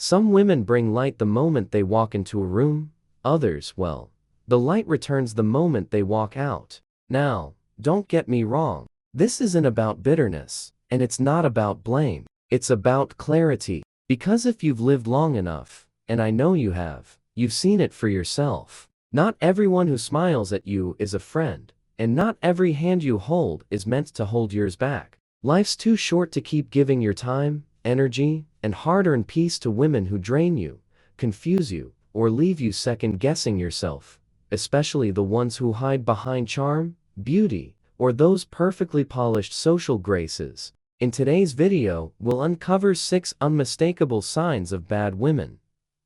Some women bring light the moment they walk into a room, others, well, the light returns the moment they walk out. Now, don't get me wrong. This isn't about bitterness, and it's not about blame. It's about clarity. Because if you've lived long enough, and I know you have, you've seen it for yourself. Not everyone who smiles at you is a friend, and not every hand you hold is meant to hold yours back. Life's too short to keep giving your time, energy, and hard-earned peace to women who drain you, confuse you, or leave you second-guessing yourself, especially the ones who hide behind charm, beauty, or those perfectly polished social graces. In today's video, we'll uncover 6 unmistakable signs of bad women.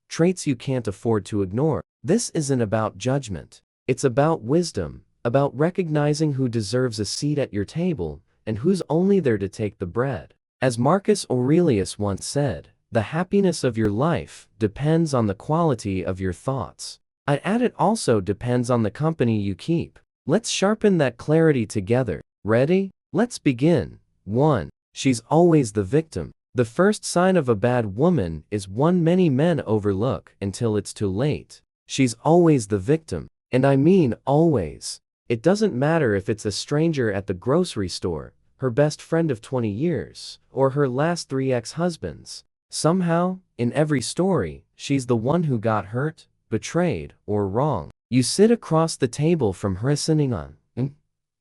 Traits you can't afford to ignore. This isn't about judgment. It's about wisdom, about recognizing who deserves a seat at your table and who's only there to take the bread. As Marcus Aurelius once said, the happiness of your life depends on the quality of your thoughts. I'd add it also depends on the company you keep. Let's sharpen that clarity together. Ready? Let's begin. 1. She's always the victim. The first sign of a bad woman is one many men overlook until it's too late. She's always the victim. And I mean always. It doesn't matter if it's a stranger at the grocery store, her best friend of 20 years, or her last 3 ex-husbands. Somehow, in every story, she's the one who got hurt, betrayed, or wrong. You sit across the table from her listening on,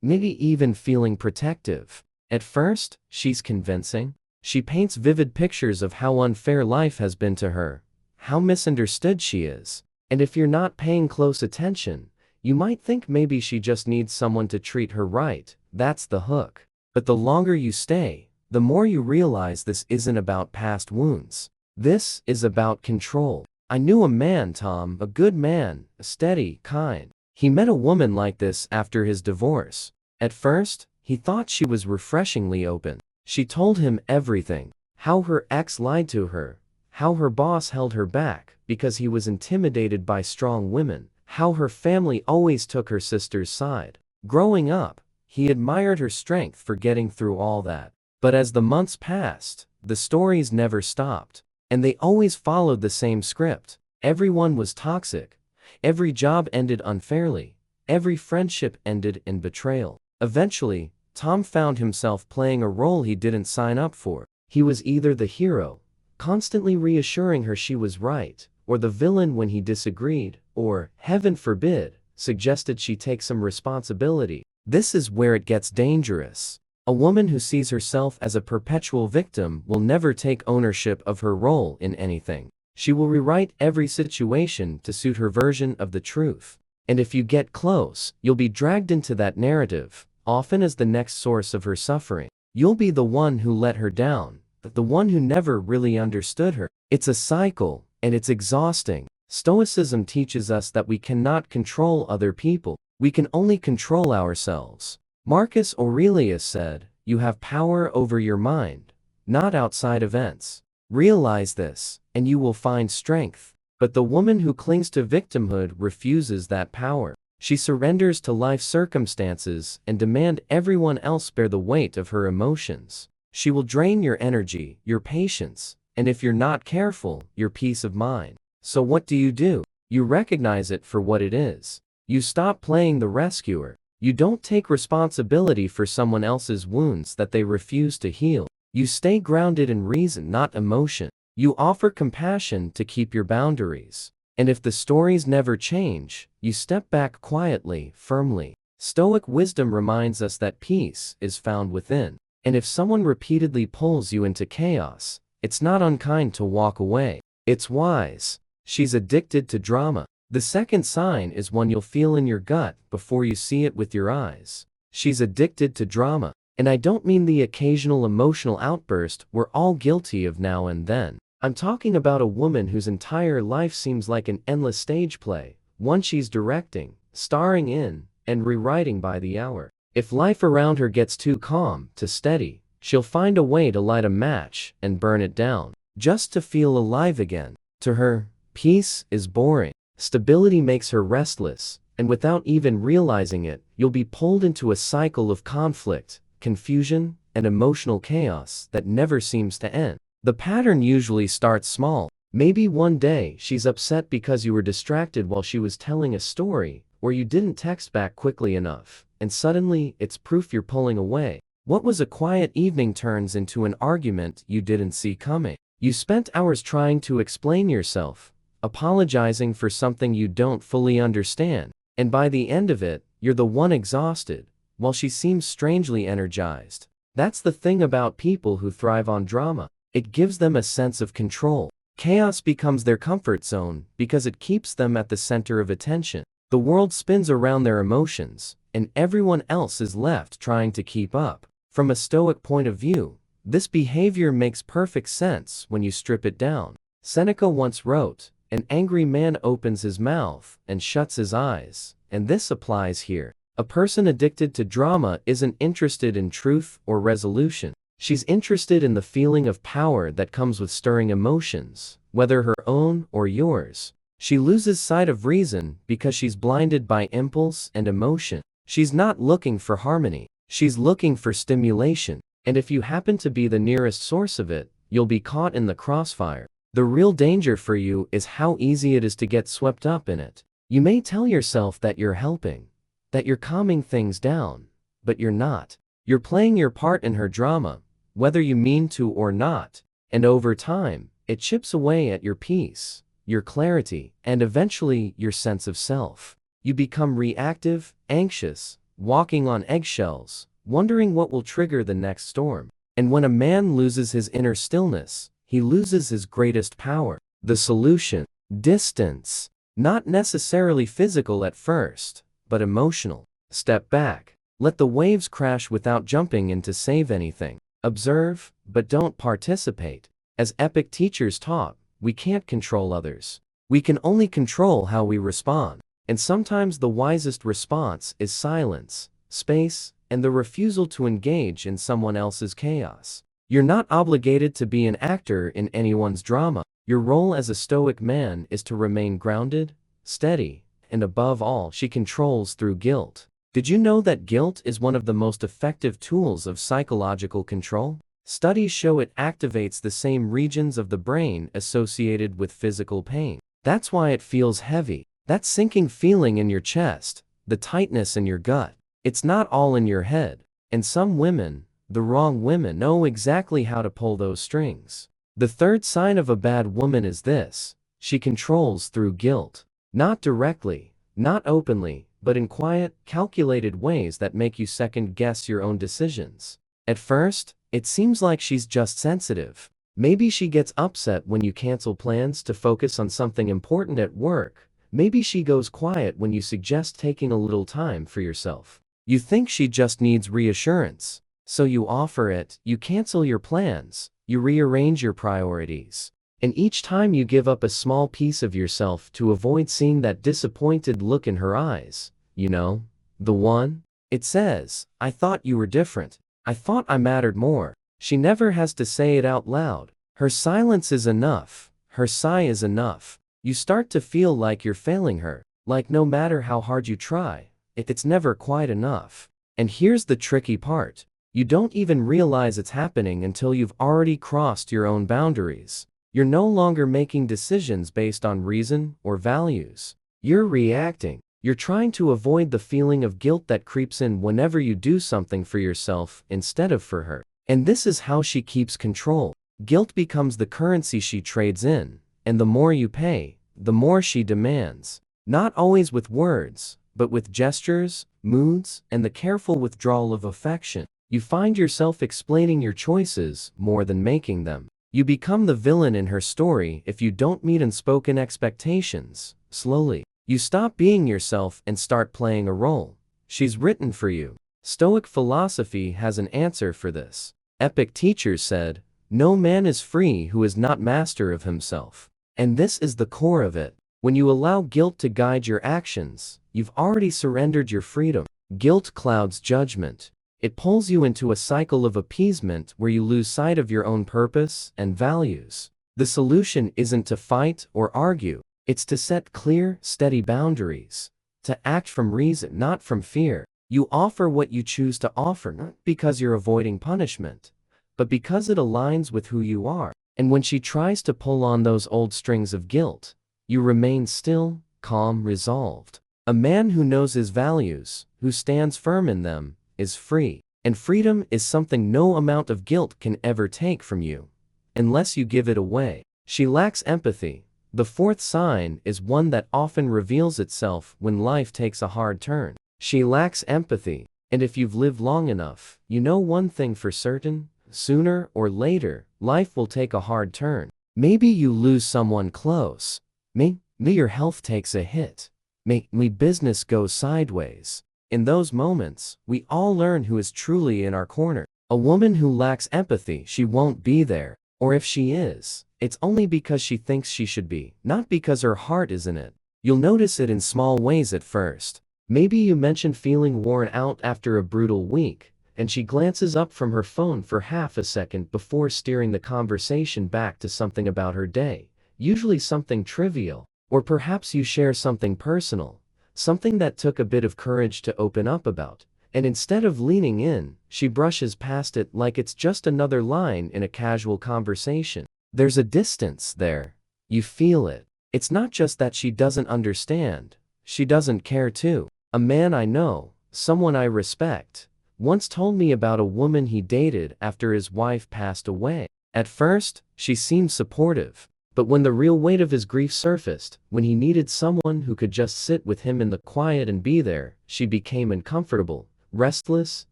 maybe even feeling protective. At first, she's convincing. She paints vivid pictures of how unfair life has been to her, how misunderstood she is. And if you're not paying close attention, you might think maybe she just needs someone to treat her right. That's the hook. But the longer you stay, the more you realize this isn't about past wounds. This is about control. I knew a man, Tom, a good man, a steady, kind. He met a woman like this after his divorce. At first, he thought she was refreshingly open. She told him everything. How her ex lied to her. How her boss held her back because he was intimidated by strong women. How her family always took her sister's side. Growing up, he admired her strength for getting through all that. But as the months passed, the stories never stopped. And they always followed the same script. Everyone was toxic. Every job ended unfairly. Every friendship ended in betrayal. Eventually, Tom found himself playing a role he didn't sign up for. He was either the hero, constantly reassuring her she was right, or the villain when he disagreed, or, heaven forbid, suggested she take some responsibility. This is where it gets dangerous. A woman who sees herself as a perpetual victim will never take ownership of her role in anything. She will rewrite every situation to suit her version of the truth. And if you get close, you'll be dragged into that narrative, often as the next source of her suffering. You'll be the one who let her down, but the one who never really understood her. It's a cycle, and it's exhausting. Stoicism teaches us that we cannot control other people. We can only control ourselves. Marcus Aurelius said, "You have power over your mind, not outside events. Realize this, and you will find strength." But the woman who clings to victimhood refuses that power. She surrenders to life circumstances and demands everyone else bear the weight of her emotions. She will drain your energy, your patience, and if you're not careful, your peace of mind. So what do? You recognize it for what it is. You stop playing the rescuer. You don't take responsibility for someone else's wounds that they refuse to heal. You stay grounded in reason, not emotion. You offer compassion to keep your boundaries. And if the stories never change, you step back quietly, firmly. Stoic wisdom reminds us that peace is found within. And if someone repeatedly pulls you into chaos, it's not unkind to walk away. It's wise. She's addicted to drama. The second sign is one you'll feel in your gut before you see it with your eyes. She's addicted to drama. And I don't mean the occasional emotional outburst we're all guilty of now and then. I'm talking about a woman whose entire life seems like an endless stage play, one she's directing, starring in, and rewriting by the hour. If life around her gets too calm, too steady, she'll find a way to light a match and burn it down, just to feel alive again. To her, peace is boring. Stability makes her restless, and without even realizing it, you'll be pulled into a cycle of conflict, confusion, and emotional chaos that never seems to end. The pattern usually starts small. Maybe one day she's upset because you were distracted while she was telling a story, or you didn't text back quickly enough, and suddenly it's proof you're pulling away. What was a quiet evening turns into an argument you didn't see coming. You spent hours trying to explain yourself, apologizing for something you don't fully understand, and by the end of it, you're the one exhausted, while she seems strangely energized. That's the thing about people who thrive on drama. It gives them a sense of control. Chaos becomes their comfort zone because it keeps them at the center of attention. The world spins around their emotions, and everyone else is left trying to keep up. From a Stoic point of view, this behavior makes perfect sense when you strip it down. Seneca once wrote, "An angry man opens his mouth and shuts his eyes," and this applies here. A person addicted to drama isn't interested in truth or resolution. She's interested in the feeling of power that comes with stirring emotions, whether her own or yours. She loses sight of reason because she's blinded by impulse and emotion. She's not looking for harmony. She's looking for stimulation. And if you happen to be the nearest source of it, you'll be caught in the crossfire. The real danger for you is how easy it is to get swept up in it. You may tell yourself that you're helping, that you're calming things down, but you're not. You're playing your part in her drama, whether you mean to or not, and over time, it chips away at your peace, your clarity, and eventually your sense of self. You become reactive, anxious, walking on eggshells, wondering what will trigger the next storm. And when a man loses his inner stillness, he loses his greatest power. The solution: distance. Not necessarily physical at first, but emotional. Step back. Let the waves crash without jumping in to save anything. Observe, but don't participate. As epic teachers taught, we can't control others. We can only control how we respond. And sometimes the wisest response is silence, space, and the refusal to engage in someone else's chaos. You're not obligated to be an actor in anyone's drama. Your role as a Stoic man is to remain grounded, steady, and above all, she controls through guilt. Did you know that guilt is one of the most effective tools of psychological control? Studies show it activates the same regions of the brain associated with physical pain. That's why it feels heavy. That sinking feeling in your chest, the tightness in your gut. It's not all in your head. And some women, the wrong women, know exactly how to pull those strings. The third sign of a bad woman is this: she controls through guilt. Not directly, not openly, but in quiet, calculated ways that make you second-guess your own decisions. At first, it seems like she's just sensitive. Maybe she gets upset when you cancel plans to focus on something important at work. Maybe she goes quiet when you suggest taking a little time for yourself. You think she just needs reassurance, so you offer it, you cancel your plans, you rearrange your priorities. And each time you give up a small piece of yourself to avoid seeing that disappointed look in her eyes. You know, the one? It says, "I thought you were different. I thought I mattered more." She never has to say it out loud. Her silence is enough. Her sigh is enough. You start to feel like you're failing her, like no matter how hard you try, it's never quite enough. And here's the tricky part. You don't even realize it's happening until you've already crossed your own boundaries. You're no longer making decisions based on reason or values. You're reacting. You're trying to avoid the feeling of guilt that creeps in whenever you do something for yourself instead of for her. And this is how she keeps control. Guilt becomes the currency she trades in, and the more you pay, the more she demands. Not always with words, but with gestures, moods, and the careful withdrawal of affection. You find yourself explaining your choices more than making them. You become the villain in her story if you don't meet unspoken expectations. Slowly, you stop being yourself and start playing a role she's written for you. Stoic philosophy has an answer for this. Epic teachers said, "No man is free who is not master of himself." And this is the core of it. When you allow guilt to guide your actions, you've already surrendered your freedom. Guilt clouds judgment. It pulls you into a cycle of appeasement where you lose sight of your own purpose and values. The solution isn't to fight or argue. It's to set clear, steady boundaries. To act from reason, not from fear. You offer what you choose to offer, not because you're avoiding punishment, but because it aligns with who you are. And when she tries to pull on those old strings of guilt, you remain still, calm, resolved. A man who knows his values, who stands firm in them, is free. And freedom is something no amount of guilt can ever take from you, unless you give it away. She lacks empathy. The fourth sign is one that often reveals itself when life takes a hard turn. She lacks empathy. And if you've lived long enough, you know one thing for certain: sooner or later, life will take a hard turn. Maybe you lose someone close. Maybe your health takes a hit. Maybe business goes sideways. In those moments, we all learn who is truly in our corner. A woman who lacks empathy, she won't be there. Or if she is, it's only because she thinks she should be, not because her heart is in it. You'll notice it in small ways at first. Maybe you mention feeling worn out after a brutal week, and she glances up from her phone for half a second before steering the conversation back to something about her day, usually something trivial. Or perhaps you share something personal, something that took a bit of courage to open up about, and instead of leaning in, she brushes past it like it's just another line in a casual conversation. There's a distance there. You feel it. It's not just that she doesn't understand, she doesn't care too. A man I know, someone I respect, once told me about a woman he dated after his wife passed away. At first, she seemed supportive. But when the real weight of his grief surfaced, when he needed someone who could just sit with him in the quiet and be there, she became uncomfortable, restless,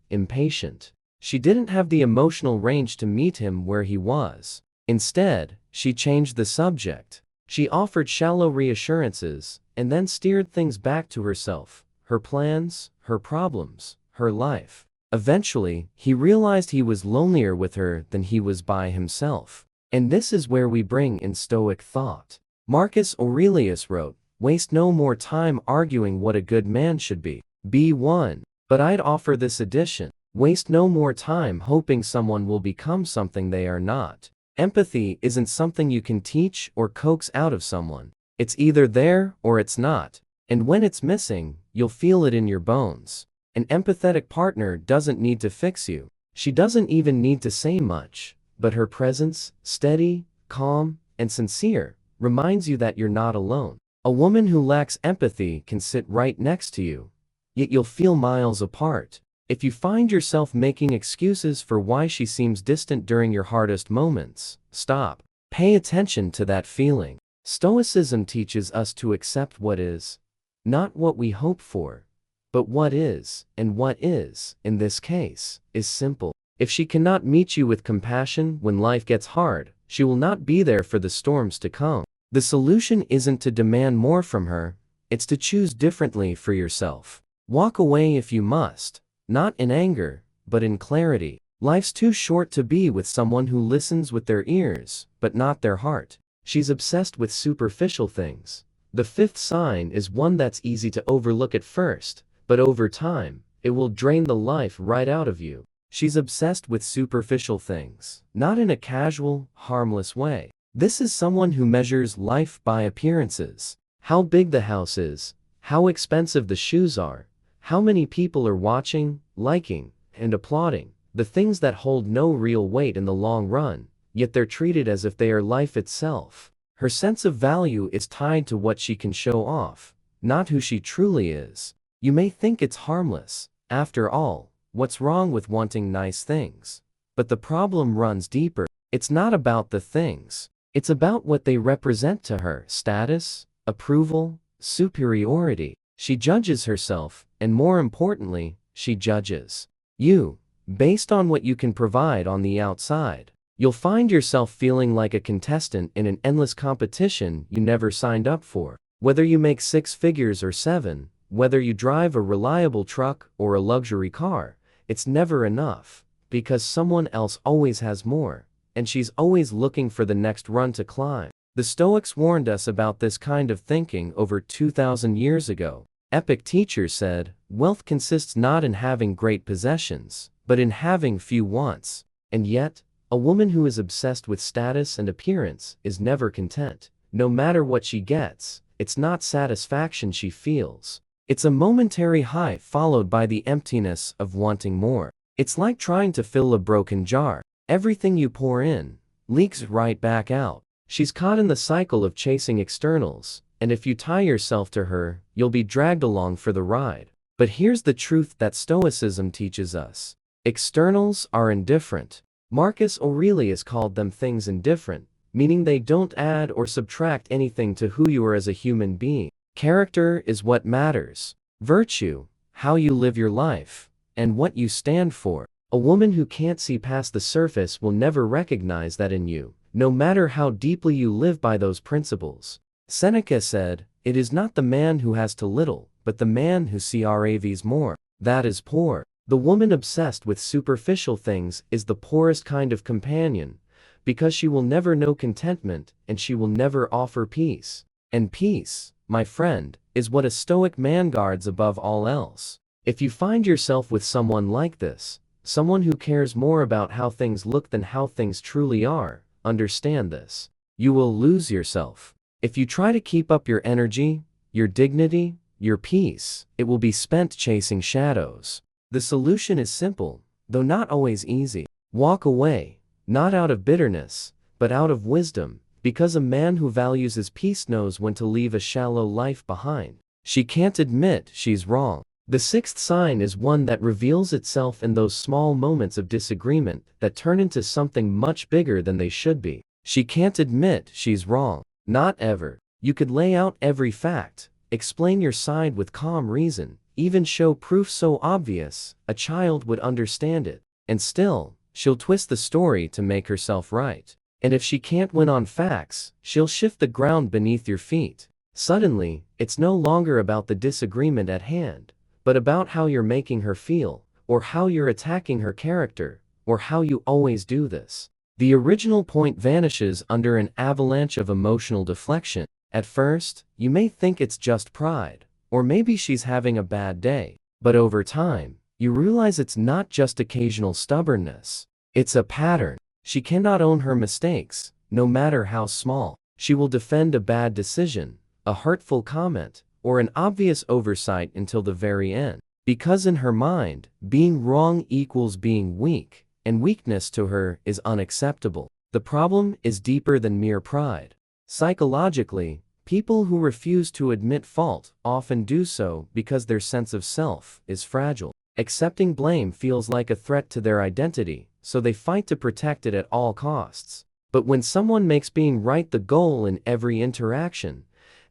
impatient. She didn't have the emotional range to meet him where he was. Instead, she changed the subject. She offered shallow reassurances, and then steered things back to herself, her plans, her problems, her life. Eventually, he realized he was lonelier with her than he was by himself. And this is where we bring in Stoic thought. Marcus Aurelius wrote, "Waste no more time arguing what a good man should be. Be one." But I'd offer this addition: waste no more time hoping someone will become something they are not. Empathy isn't something you can teach or coax out of someone. It's either there or it's not. And when it's missing, you'll feel it in your bones. An empathetic partner doesn't need to fix you. She doesn't even need to say much. But her presence, steady, calm, and sincere, reminds you that you're not alone. A woman who lacks empathy can sit right next to you, yet you'll feel miles apart. If you find yourself making excuses for why she seems distant during your hardest moments, stop. Pay attention to that feeling. Stoicism teaches us to accept what is, not what we hope for, but what is, and what is, in this case, is simple. If she cannot meet you with compassion when life gets hard, she will not be there for the storms to come. The solution isn't to demand more from her, it's to choose differently for yourself. Walk away if you must, not in anger, but in clarity. Life's too short to be with someone who listens with their ears, but not their heart. She's obsessed with superficial things. The fifth sign is one that's easy to overlook at first, but over time, it will drain the life right out of you. She's obsessed with superficial things, not in a casual, harmless way. This is someone who measures life by appearances. How big the house is, how expensive the shoes are, how many people are watching, liking, and applauding. The things that hold no real weight in the long run, yet they're treated as if they are life itself. Her sense of value is tied to what she can show off, not who she truly is. You may think it's harmless. After all, what's wrong with wanting nice things? But the problem runs deeper. It's not about the things. It's about what they represent to her: status, approval, superiority. She judges herself, and more importantly, she judges you based on what you can provide on the outside. You'll find yourself feeling like a contestant in an endless competition you never signed up for. Whether you make 6 figures or 7, whether you drive a reliable truck or a luxury car, it's never enough, because someone else always has more, and she's always looking for the next run to climb. The Stoics warned us about this kind of thinking over 2,000 years ago. Epic teachers said, wealth consists not in having great possessions, but in having few wants. And yet, a woman who is obsessed with status and appearance is never content. No matter what she gets, it's not satisfaction she feels. It's a momentary high followed by the emptiness of wanting more. It's like trying to fill a broken jar. Everything you pour in, leaks right back out. She's caught in the cycle of chasing externals, and if you tie yourself to her, you'll be dragged along for the ride. But here's the truth that Stoicism teaches us. Externals are indifferent. Marcus Aurelius called them things indifferent, meaning they don't add or subtract anything to who you are as a human being. Character is what matters. Virtue, how you live your life, and what you stand for. A woman who can't see past the surface will never recognize that in you, no matter how deeply you live by those principles. Seneca said, "It is not the man who has too little, but the man who craves more, that is poor." The woman obsessed with superficial things is the poorest kind of companion, because she will never know contentment and she will never offer peace. And peace, my friend, is what a Stoic man guards above all else. If you find yourself with someone like this, someone who cares more about how things look than how things truly are, understand this. You will lose yourself. If you try to keep up your energy, your dignity, your peace, it will be spent chasing shadows. The solution is simple, though not always easy. Walk away, not out of bitterness, but out of wisdom, because a man who values his peace knows when to leave a shallow life behind. She can't admit she's wrong. The sixth sign is one that reveals itself in those small moments of disagreement that turn into something much bigger than they should be. She can't admit she's wrong. Not ever. You could lay out every fact, explain your side with calm reason, even show proof so obvious, a child would understand it. And still, she'll twist the story to make herself right. And if she can't win on facts, she'll shift the ground beneath your feet. Suddenly, it's no longer about the disagreement at hand, but about how you're making her feel, or how you're attacking her character, or how you always do this. The original point vanishes under an avalanche of emotional deflection. At first, you may think it's just pride, or maybe she's having a bad day. But over time, you realize it's not just occasional stubbornness. It's a pattern. She cannot own her mistakes, no matter how small. She will defend a bad decision, a hurtful comment, or an obvious oversight until the very end. Because in her mind, being wrong equals being weak, and weakness to her is unacceptable. The problem is deeper than mere pride. Psychologically, people who refuse to admit fault often do so because their sense of self is fragile. Accepting blame feels like a threat to their identity, so they fight to protect it at all costs. But when someone makes being right the goal in every interaction,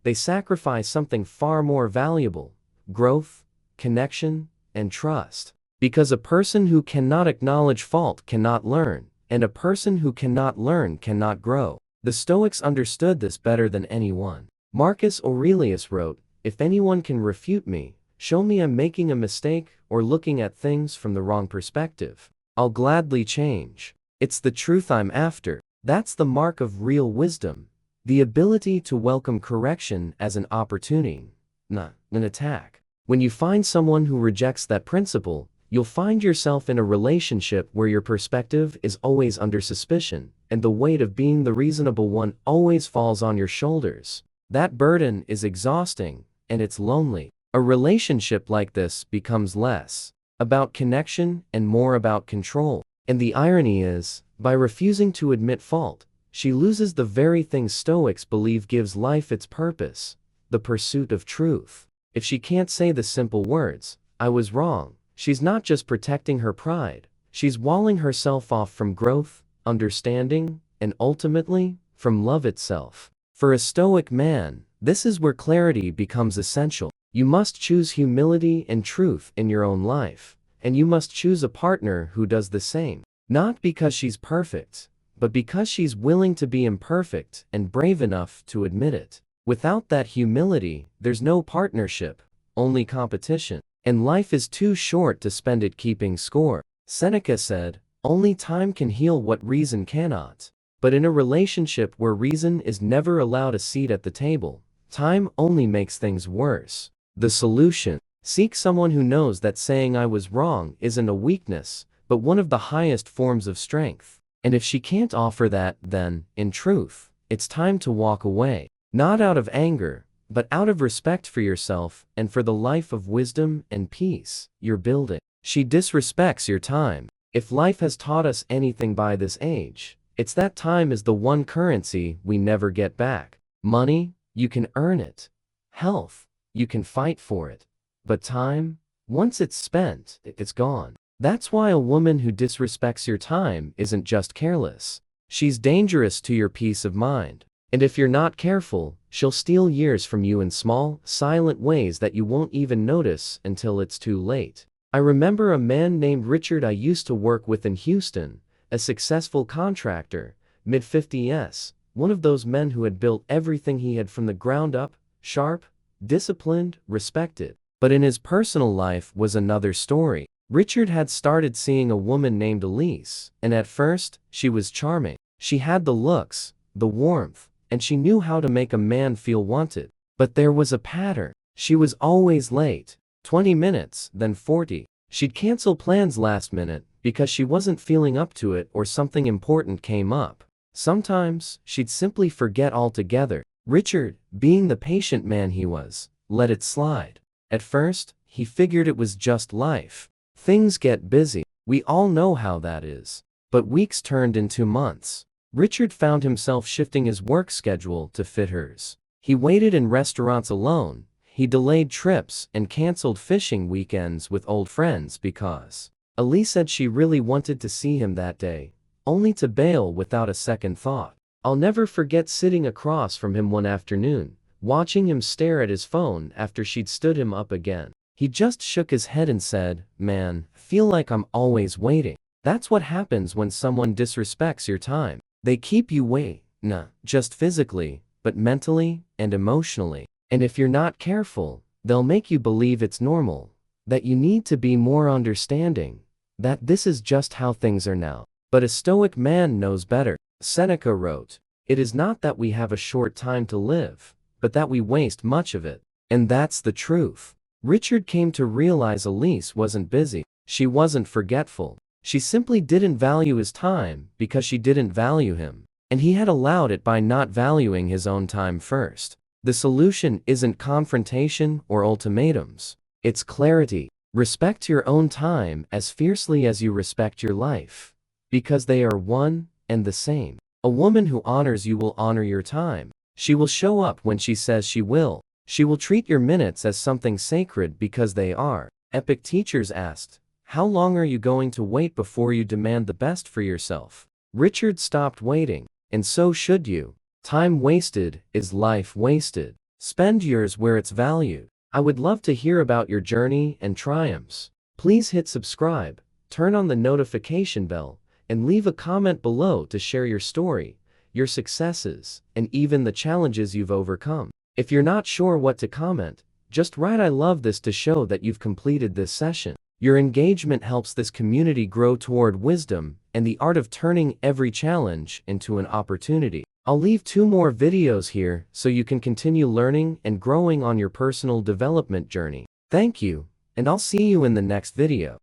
they sacrifice something far more valuable: growth, connection, and trust. Because a person who cannot acknowledge fault cannot learn, and a person who cannot learn cannot grow. The Stoics understood this better than anyone. Marcus Aurelius wrote, "If anyone can refute me, show me I'm making a mistake or looking at things from the wrong perspective, I'll gladly change. It's the truth I'm after." That's the mark of real wisdom. The ability to welcome correction as an opportunity, not an attack. When you find someone who rejects that principle, you'll find yourself in a relationship where your perspective is always under suspicion, and the weight of being the reasonable one always falls on your shoulders. That burden is exhausting, and it's lonely. A relationship like this becomes less about connection and more about control. And the irony is, by refusing to admit fault, she loses the very thing Stoics believe gives life its purpose: the pursuit of truth. If she can't say the simple words, "I was wrong," she's not just protecting her pride, she's walling herself off from growth, understanding, and ultimately, from love itself. For a Stoic man, this is where clarity becomes essential. You must choose humility and truth in your own life, and you must choose a partner who does the same. Not because she's perfect, but because she's willing to be imperfect and brave enough to admit it. Without that humility, there's no partnership, only competition. And life is too short to spend it keeping score. Seneca said, "Only time can heal what reason cannot." But in a relationship where reason is never allowed a seat at the table, time only makes things worse. The solution: seek someone who knows that saying "I was wrong" isn't a weakness, but one of the highest forms of strength. And if she can't offer that, then, in truth, it's time to walk away. Not out of anger, but out of respect for yourself and for the life of wisdom and peace you're building. She disrespects your time. If life has taught us anything by this age, It's that time is the one currency we never get back. Money, you can earn it. Health, you can fight for it. But time, once it's spent, it's gone. That's why a woman who disrespects your time isn't just careless. She's dangerous to your peace of mind. And if you're not careful, she'll steal years from you in small, silent ways that you won't even notice until it's too late. I remember a man named Richard I used to work with in Houston, a successful contractor, mid-50s, one of those men who had built everything he had from the ground up, sharp, disciplined, respected. But in his personal life was another story. Richard had started seeing a woman named Elise, and at first, she was charming. She had the looks, the warmth, and she knew how to make a man feel wanted. But there was a pattern. She was always late. 20 minutes, then 40. She'd cancel plans last minute because she wasn't feeling up to it or something important came up. Sometimes, she'd simply forget altogether. Richard, being the patient man he was, let it slide. At first, he figured it was just life. Things get busy. We all know how that is. But weeks turned into months. Richard found himself shifting his work schedule to fit hers. He waited in restaurants alone. He delayed trips and canceled fishing weekends with old friends because Elise said she really wanted to see him that day, only to bail without a second thought. I'll never forget sitting across from him one afternoon, watching him stare at his phone after she'd stood him up again. He just shook his head and said, "Man, feel like I'm always waiting." That's what happens when someone disrespects your time. They keep you waiting, not just physically, but mentally and emotionally. And if you're not careful, they'll make you believe it's normal, that you need to be more understanding, that this is just how things are now. But a Stoic man knows better. Seneca wrote, "It is not that we have a short time to live, but that we waste much of it." And that's the truth. Richard came to realize Elise wasn't busy. She wasn't forgetful. She simply didn't value his time because she didn't value him. And he had allowed it by not valuing his own time first. The solution isn't confrontation or ultimatums. It's clarity. Respect your own time as fiercely as you respect your life. Because they are one and the same. A woman who honors you will honor your time. She will show up when she says she will. She will treat your minutes as something sacred because they are. Epic teachers asked, "How long are you going to wait before you demand the best for yourself?" Richard stopped waiting, and so should you. Time wasted is life wasted. Spend yours where it's valued. I would love to hear about your journey and triumphs. Please hit subscribe, turn on the notification bell, and leave a comment below to share your story, your successes, and even the challenges you've overcome. If you're not sure what to comment, just write "I love this" to show that you've completed this session. Your engagement helps this community grow toward wisdom and the art of turning every challenge into an opportunity. I'll leave 2 more videos here so you can continue learning and growing on your personal development journey. Thank you, and I'll see you in the next video.